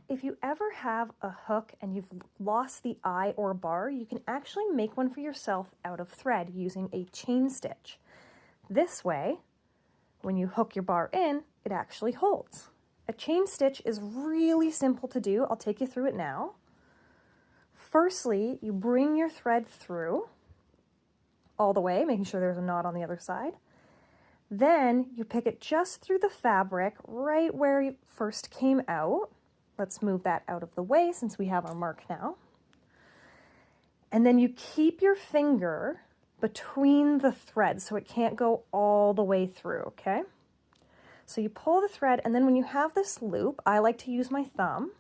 If you ever have a hook and you've lost the eye or bar, you can actually make one for yourself out of thread using a chain stitch. This way, when you hook your bar in, it actually holds. A chain stitch is really simple to do. I'll take you through it now. Firstly, you bring your thread through all the way, making sure there's a knot on the other side. Then you pick it just through the fabric, right where it first came out. Let's move that out of the way since we have our mark now. And then you keep your finger between the threads so it can't go all the way through, okay? So you pull the thread, and then when you have this loop, I like to use my thumb.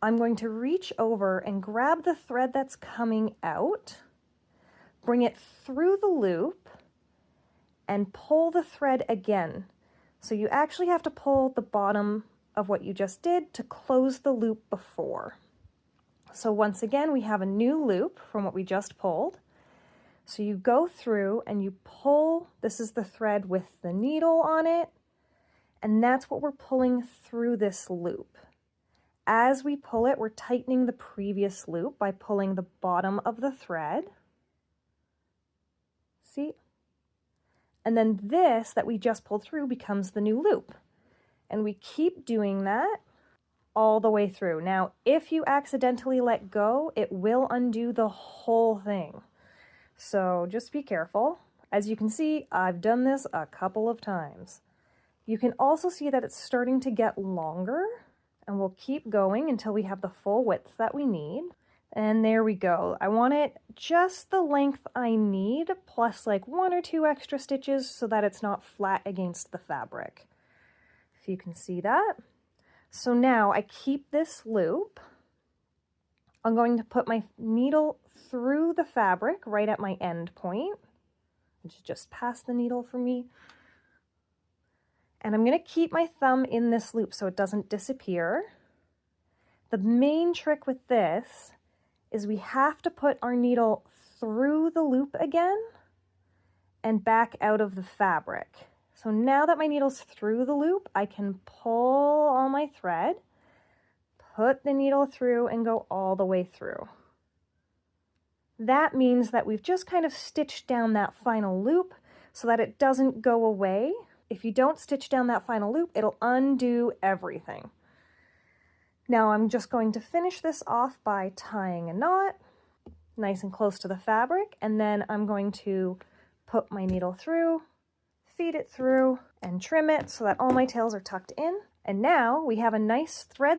I'm going to reach over and grab the thread that's coming out, bring it through the loop, and pull the thread again. So you actually have to pull the bottom of what you just did to close the loop before. So once again, we have a new loop from what we just pulled. So you go through and you pull, this is the thread with the needle on it, and that's what we're pulling through this loop. As we pull it, we're tightening the previous loop by pulling the bottom of the thread. See? And then this that we just pulled through becomes the new loop. And we keep doing that all the way through. Now, if you accidentally let go, it will undo the whole thing. So just be careful. As you can see, I've done this a couple of times. You can also see that it's starting to get longer, and we'll keep going until we have the full width that we need. And there we go. I want it just the length I need, plus like 1 or 2 extra stitches so that it's not flat against the fabric. If you can see that. So now I keep this loop. I'm going to put my needle through the fabric right at my end point, which is just past the needle for me. And I'm going to keep my thumb in this loop so it doesn't disappear. The main trick with this is we have to put our needle through the loop again and back out of the fabric. So now that my needle's through the loop, I can pull all my thread, put the needle through, and go all the way through. That means that we've just kind of stitched down that final loop so that it doesn't go away. If you don't stitch down that final loop, it'll undo everything. Now I'm just going to finish this off by tying a knot nice and close to the fabric, and then I'm going to put my needle through, feed it through, and trim it so that all my tails are tucked in. And now we have a nice thread